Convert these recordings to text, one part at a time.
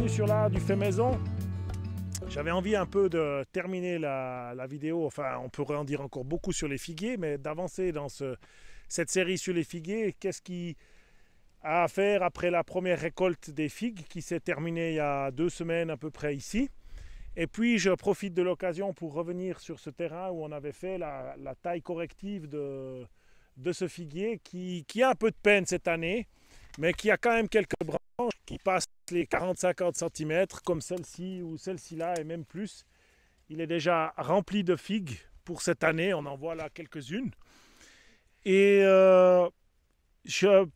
bienvenue sur l'art du fait maison. J'avais envie un peu de terminer la vidéo, enfin on pourrait en dire encore beaucoup sur les figuiers, mais d'avancer dans cette série sur les figuiers. Qu'est-ce qui a à faire après la première récolte des figues qui s'est terminée il y a 2 semaines à peu près ici. Et puis je profite de l'occasion pour revenir sur ce terrain où on avait fait la taille corrective de ce figuier qui a un peu de peine cette année, mais qui a quand même quelques branches qui passent les 40-50 cm comme celle-ci ou celle-ci là et même plus. Il est déjà rempli de figues pour cette année, on en voit là quelques-unes. Et je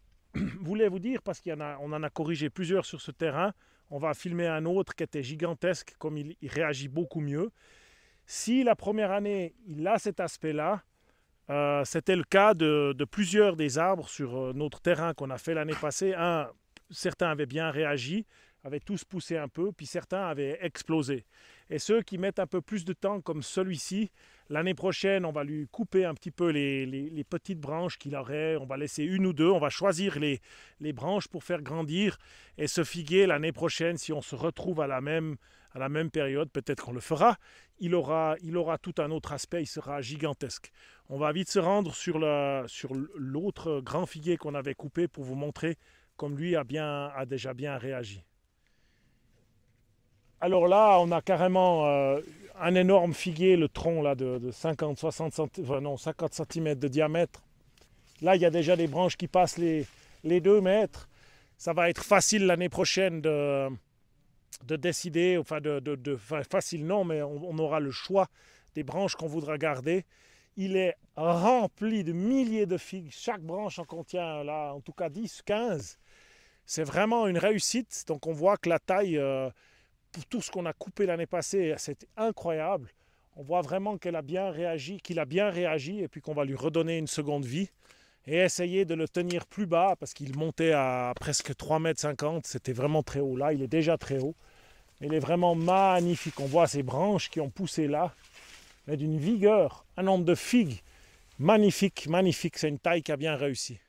voulais vous dire, parce qu'on en a corrigé plusieurs sur ce terrain, on va filmer un autre qui était gigantesque, comme il réagit beaucoup mieux. Si la première année, il a cet aspect-là, c'était le cas de plusieurs des arbres sur notre terrain qu'on a fait l'année passée. Certains avaient bien réagi, avaient tous poussé un peu, puis certains avaient explosé. Et ceux qui mettent un peu plus de temps, comme celui-ci, l'année prochaine, on va lui couper un petit peu les petites branches qu'il aurait. On va laisser une ou deux, on va choisir les branches pour faire grandir. Et ce figuier, l'année prochaine, si on se retrouve à la même période, peut-être qu'on le fera, il aura tout un autre aspect, il sera gigantesque. On va vite se rendre sur l'autre grand figuier qu'on avait coupé pour vous montrer comme lui a déjà bien réagi. Alors là, on a carrément un énorme figuier, le tronc là, de 50 cm de diamètre. Là, il y a déjà des branches qui passent les 2 mètres. Ça va être facile l'année prochaine de décider, facile non, mais on aura le choix des branches qu'on voudra garder. Il est rempli de milliers de figues. Chaque branche en contient là, en tout cas 10, 15. C'est vraiment une réussite. Donc on voit que la taille, pour tout ce qu'on a coupé l'année passée, c'était incroyable. On voit vraiment qu'il a bien réagi et puis qu'on va lui redonner une seconde vie et essayer de le tenir plus bas parce qu'il montait à presque 3,50 m. C'était vraiment très haut. Là, il est déjà très haut. Mais il est vraiment magnifique. On voit ces branches qui ont poussé là, mais d'une vigueur, un nombre de figues. Magnifique, magnifique. C'est une taille qui a bien réussi.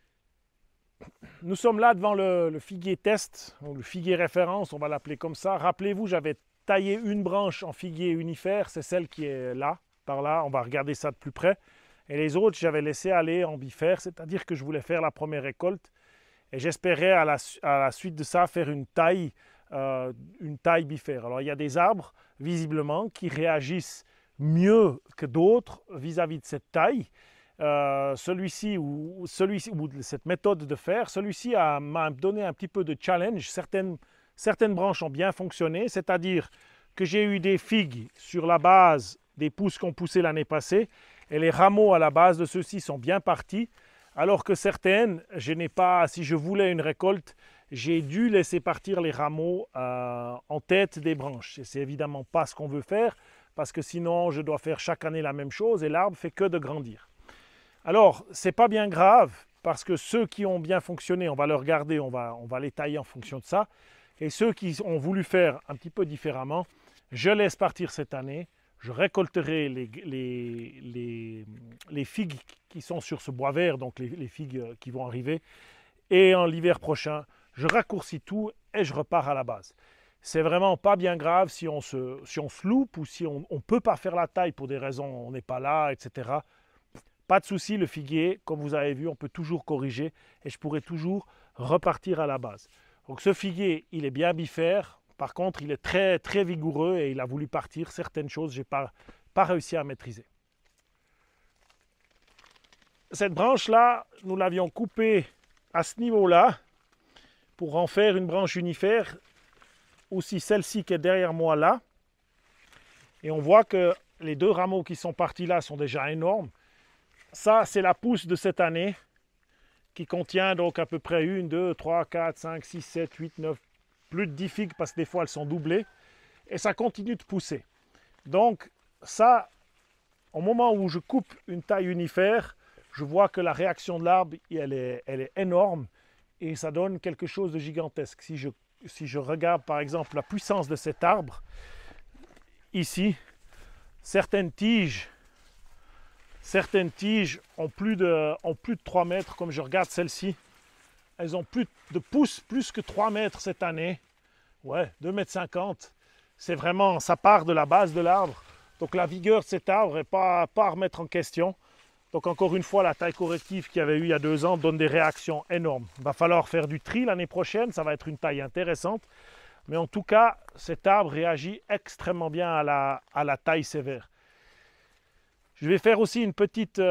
Nous sommes là devant le figuier test, ou le figuier référence, on va l'appeler comme ça. Rappelez-vous, j'avais taillé une branche en figuier unifère, c'est celle qui est là, par là. On va regarder ça de plus près. Et les autres, j'avais laissé aller en bifère, c'est-à-dire que je voulais faire la première récolte. Et j'espérais à la suite de ça faire une taille bifère. Alors il y a des arbres, visiblement, qui réagissent mieux que d'autres vis-à-vis de cette taille. Celui-ci ou cette méthode de faire, celui-ci m'a donné un petit peu de challenge. Certaines branches ont bien fonctionné, c'est-à-dire que j'ai eu des figues sur la base des pousses qu'on poussé l'année passée et les rameaux à la base de ceux-ci sont bien partis, alors que certaines, si je voulais une récolte, j'ai dû laisser partir les rameaux en tête des branches. Et c'est évidemment pas ce qu'on veut faire, parce que sinon je dois faire chaque année la même chose et l'arbre fait que de grandir. Alors, ce n'est pas bien grave, parce que ceux qui ont bien fonctionné, on va les regarder, on va les tailler en fonction de ça. Et ceux qui ont voulu faire un petit peu différemment, je laisse partir cette année. Je récolterai les figues qui sont sur ce bois vert, donc les figues qui vont arriver. Et en l'hiver prochain, je raccourcis tout et je repars à la base. C'est vraiment pas bien grave si on se loupe ou si on ne peut pas faire la taille pour des raisons, on n'est pas là, etc. Pas de souci, le figuier, comme vous avez vu, on peut toujours corriger et je pourrai toujours repartir à la base. Donc ce figuier, il est bien bifère. Par contre, il est très, très vigoureux et il a voulu partir. Certaines choses, je n'ai pas réussi à maîtriser. Cette branche-là, nous l'avions coupée à ce niveau-là pour en faire une branche unifère. Aussi celle-ci qui est derrière moi là. Et on voit que les 2 rameaux qui sont partis là sont déjà énormes. Ça, c'est la pousse de cette année qui contient donc à peu près 1, 2, 3, 4, 5, 6, 7, 8, 9, plus de 10 figues parce que des fois elles sont doublées. Et ça continue de pousser. Donc ça, au moment où je coupe une taille unifère, je vois que la réaction de l'arbre, elle est énorme et ça donne quelque chose de gigantesque. Si je regarde par exemple la puissance de cet arbre, ici, certaines tiges ont plus de 3 mètres, comme je regarde celle-ci. Elles ont plus de pouces, plus que 3 mètres cette année. Ouais, 2,50 m. C'est vraiment, ça part de la base de l'arbre. Donc la vigueur de cet arbre n'est pas à remettre en question. Donc encore une fois, la taille corrective qu'il y avait eu il y a 2 ans donne des réactions énormes. Il va falloir faire du tri l'année prochaine, ça va être une taille intéressante. Mais en tout cas, cet arbre réagit extrêmement bien à la taille sévère. Je vais faire aussi une petite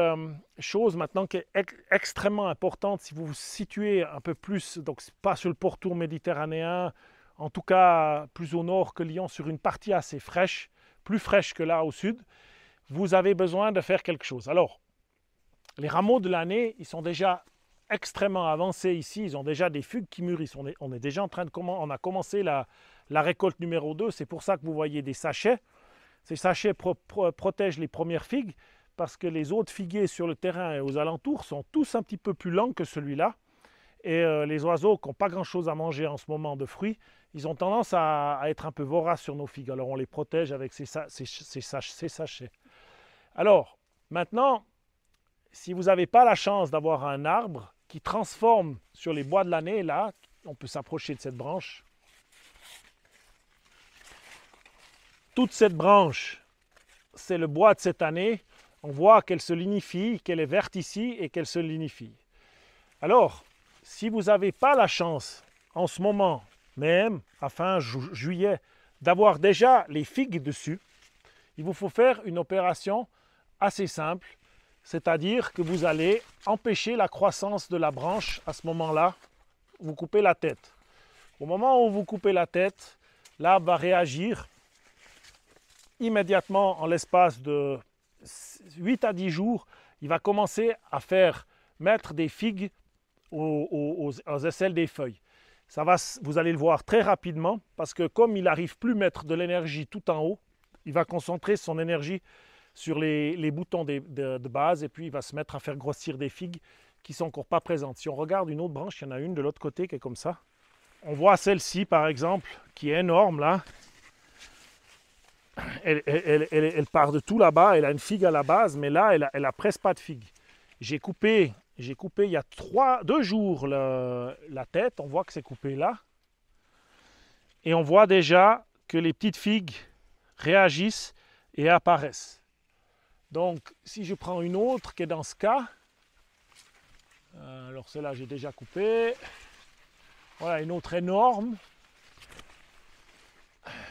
chose maintenant qui est extrêmement importante si vous vous situez un peu plus, donc pas sur le pourtour méditerranéen, en tout cas plus au nord que Lyon, sur une partie assez fraîche, plus fraîche que là au sud, vous avez besoin de faire quelque chose. Alors, les rameaux de l'année, ils sont déjà extrêmement avancés ici, ils ont déjà des fugues qui mûrissent. On est déjà en train on a commencé la récolte numéro 2, c'est pour ça que vous voyez des sachets. Ces sachets protègent les premières figues parce que les autres figuiers sur le terrain et aux alentours sont tous un petit peu plus lents que celui-là. Et les oiseaux qui n'ont pas grand-chose à manger en ce moment de fruits, ils ont tendance à être un peu voraces sur nos figues. Alors on les protège avec ces sachets. Alors, maintenant, si vous n'avez pas la chance d'avoir un arbre qui transforme sur les bois de l'année, là, on peut s'approcher de cette branche. Toute cette branche, c'est le bois de cette année. On voit qu'elle se lignifie, qu'elle est verte ici et qu'elle se lignifie. Alors, si vous n'avez pas la chance en ce moment même, à fin juillet, d'avoir déjà les figues dessus, il vous faut faire une opération assez simple, c'est-à-dire que vous allez empêcher la croissance de la branche à ce moment-là. Vous coupez la tête. Au moment où vous coupez la tête, l'arbre va réagir immédiatement en l'espace de 8 à 10 jours. Il va commencer à mettre des figues aux aisselles des feuilles. Vous allez le voir très rapidement parce que comme il n'arrive plus à mettre de l'énergie tout en haut, il va concentrer son énergie sur les boutons de base et puis il va se mettre à faire grossir des figues qui ne sont encore pas présentes. Si on regarde une autre branche, il y en a une de l'autre côté qui est comme ça. On voit celle-ci par exemple qui est énorme là. Elle part de tout là-bas, elle a une figue à la base, mais là elle a presque pas de figue. J'ai coupé il y a 2 jours la tête, on voit que c'est coupé là. Et on voit déjà que les petites figues réagissent et apparaissent. Donc si je prends une autre qui est dans ce cas, alors celle-là j'ai déjà coupé. Voilà une autre énorme.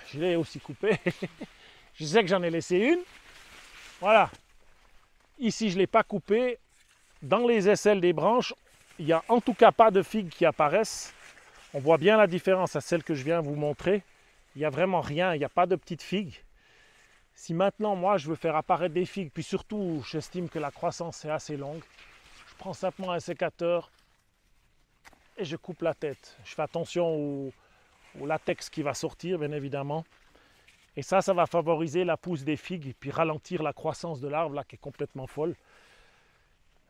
Je l'ai aussi coupée. Je sais que j'en ai laissé une. Voilà. Ici je ne l'ai pas coupée. Dans les aisselles des branches, il n'y a en tout cas pas de figues qui apparaissent. On voit bien la différence à celle que je viens vous montrer. Il n'y a vraiment rien, il n'y a pas de petites figues. Si maintenant, moi, je veux faire apparaître des figues, puis surtout, j'estime que la croissance est assez longue, je prends simplement un sécateur et je coupe la tête. Je fais attention au latex qui va sortir, bien évidemment. Et ça va favoriser la pousse des figues et puis ralentir la croissance de l'arbre, là, qui est complètement folle.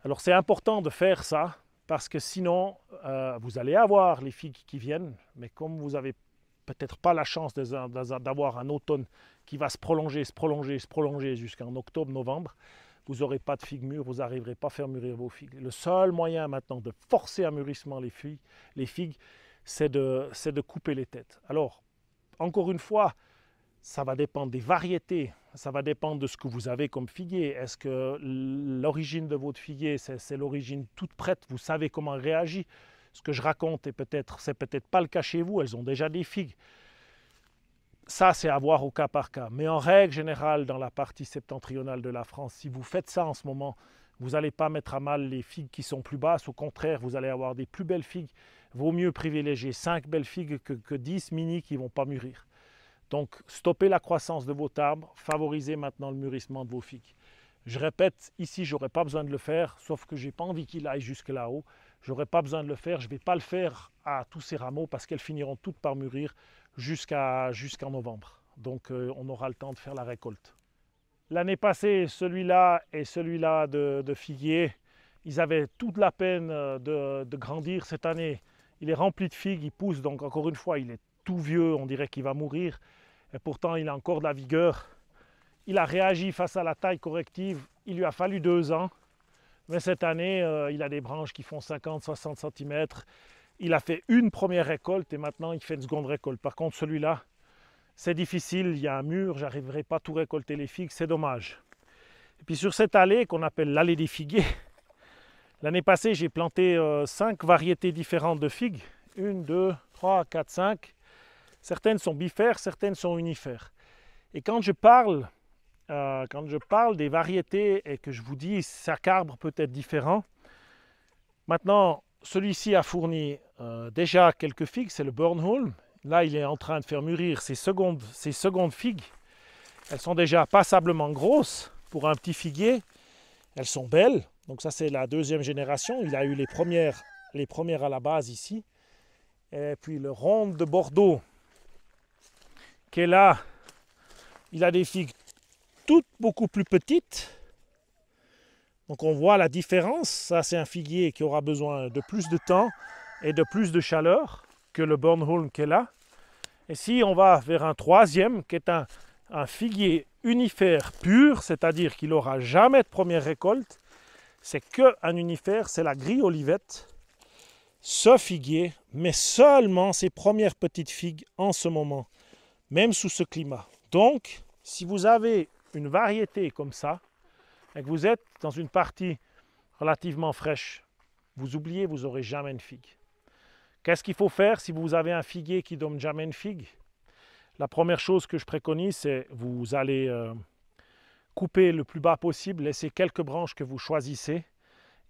Alors, c'est important de faire ça, parce que sinon, vous allez avoir les figues qui viennent, mais comme vous n'avez peut-être pas la chance d'avoir un automne qui va se prolonger jusqu'en octobre-novembre, vous n'aurez pas de figues mûres, vous n'arriverez pas à faire mûrir vos figues. Le seul moyen maintenant de forcer à mûrissement les figues, c'est de couper les têtes. Alors, encore une fois, ça va dépendre des variétés, ça va dépendre de ce que vous avez comme figuier. Est-ce que l'origine de votre figuier, c'est l'origine toute prête, vous savez comment elle réagit? Ce que je raconte, c'est peut-être pas le cas chez vous, elles ont déjà des figues. Ça, c'est à voir au cas par cas. Mais en règle générale, dans la partie septentrionale de la France, si vous faites ça en ce moment, vous n'allez pas mettre à mal les figues qui sont plus basses. Au contraire, vous allez avoir des plus belles figues. Vaut mieux privilégier 5 belles figues que 10 mini qui ne vont pas mûrir. Donc, stoppez la croissance de votre arbre, favorisez maintenant le mûrissement de vos figues. Je répète, ici, je n'aurais pas besoin de le faire, sauf que je n'ai pas envie qu'il aille jusque là-haut. Je n'aurais pas besoin de le faire, je ne vais pas le faire à tous ces rameaux parce qu'elles finiront toutes par mûrir jusqu'en novembre. Donc, on aura le temps de faire la récolte. L'année passée, celui-là et celui-là de figuier, ils avaient toute la peine de grandir. Cette année, il est rempli de figues, il pousse, donc encore une fois, il est tout vieux, on dirait qu'il va mourir. Et pourtant, il a encore de la vigueur. Il a réagi face à la taille corrective. Il lui a fallu 2 ans. Mais cette année, il a des branches qui font 50-60 cm. il a fait une première récolte et maintenant il fait une seconde récolte. Par contre, celui-là, c'est difficile, il y a un mur, j'arriverai pas à tout récolter les figues, c'est dommage. Et puis sur cette allée qu'on appelle l'allée des figuiers, l'année passée, j'ai planté 5 variétés différentes de figues. 1, 2, 3, 4, 5. Certaines sont bifères, certaines sont unifères. Et quand je parle des variétés et que je vous dis chaque arbre peut être différent, maintenant, celui-ci a fourni déjà quelques figues, c'est le Bornholm. Là, il est en train de faire mûrir ses secondes figues. Elles sont déjà passablement grosses pour un petit figuier. Elles sont belles. Donc ça, c'est la deuxième génération. Il a eu les premières à la base ici. Et puis le Ronde de Bordeaux, qui est là, il a des figues toutes beaucoup plus petites. Donc on voit la différence. Ça, c'est un figuier qui aura besoin de plus de temps et de plus de chaleur que le Bornholm qui est là. Et si on va vers un troisième, qui est un figuier unifère pur, c'est-à-dire qu'il n'aura jamais de première récolte, c'est qu'un unifère, c'est la grille olivette. Ce figuier met seulement ses premières petites figues en ce moment, même sous ce climat. Donc, si vous avez une variété comme ça, et que vous êtes dans une partie relativement fraîche, vous oubliez, vous n'aurez jamais une figue. Qu'est-ce qu'il faut faire si vous avez un figuier qui ne donne jamais une figue? La première chose que je préconise, c'est vous allez couper le plus bas possible, laisser quelques branches que vous choisissez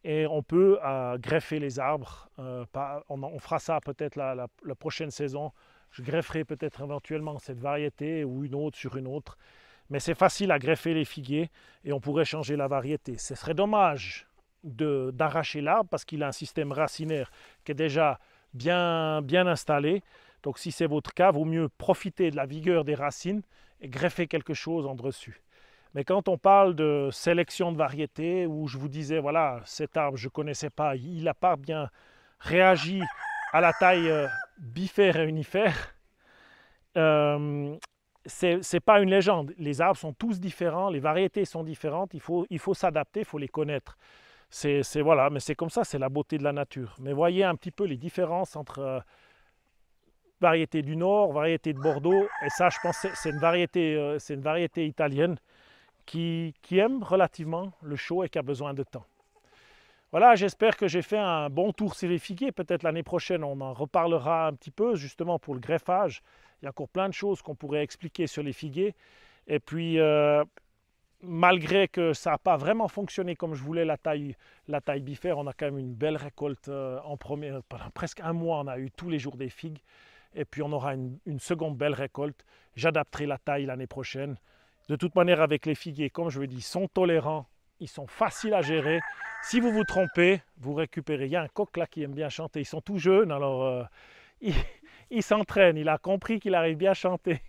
et on peut greffer les arbres. On fera ça peut-être la prochaine saison. Je grefferai peut-être éventuellement cette variété ou une autre sur une autre. Mais c'est facile à greffer les figuiers et on pourrait changer la variété. Ce serait dommage d'arracher l'arbre parce qu'il a un système racinaire qui est déjà bien installé. Donc si c'est votre cas, vaut mieux profiter de la vigueur des racines et greffer quelque chose en dessus. Mais quand on parle de sélection de variétés, où je vous disais, voilà, cet arbre, je ne connaissais pas, il n'a pas bien réagi à la taille bifère et unifère, c'est pas une légende. Les arbres sont tous différents, les variétés sont différentes, il faut s'adapter, il faut les connaître. Voilà, mais c'est comme ça, c'est la beauté de la nature. Mais voyez un petit peu les différences entre variété du Nord, variété de Bordeaux, et ça, je pense, c'est une variété italienne qui aime relativement le chaud et qui a besoin de temps. Voilà, j'espère que j'ai fait un bon tour sur les figuiers. Peut-être l'année prochaine, on en reparlera un petit peu, justement pour le greffage. Il y a encore plein de choses qu'on pourrait expliquer sur les figuiers. Et puis, malgré que ça n'a pas vraiment fonctionné comme je voulais, la taille bifère, on a quand même une belle récolte pendant presque un mois, on a eu tous les jours des figues. Et puis, on aura une seconde belle récolte. J'adapterai la taille l'année prochaine. De toute manière, avec les figuiers, comme je vous dis, ils sont tolérants, ils sont faciles à gérer. Si vous vous trompez, vous récupérez. Il y a un coq là qui aime bien chanter. Ils sont tout jeunes, alors il s'entraîne. Il a compris qu'il arrive bien à chanter.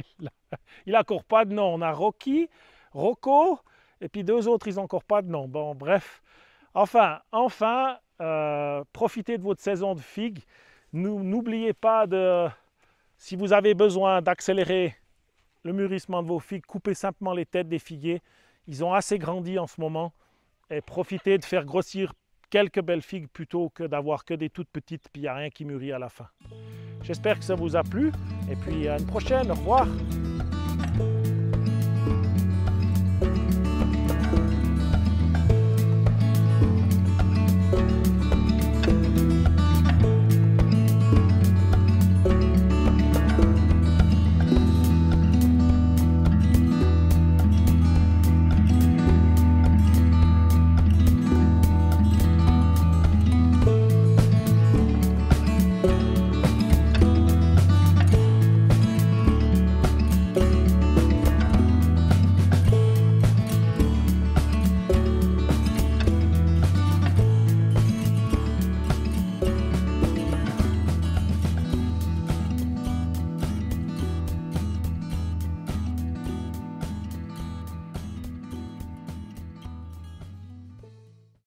Il n'a encore pas de nom. On a Rocky, Rocco, et puis 2 autres, ils n'ont encore pas de nom. Bon, bref. Enfin, profitez de votre saison de figues. N'oubliez pas si vous avez besoin d'accélérer le mûrissement de vos figues, coupez simplement les têtes des figuiers. Ils ont assez grandi en ce moment. Et profitez de faire grossir quelques belles figues plutôt que d'avoir que des toutes petites puis il n'y a rien qui mûrit à la fin. J'espère que ça vous a plu et puis à une prochaine. Au revoir.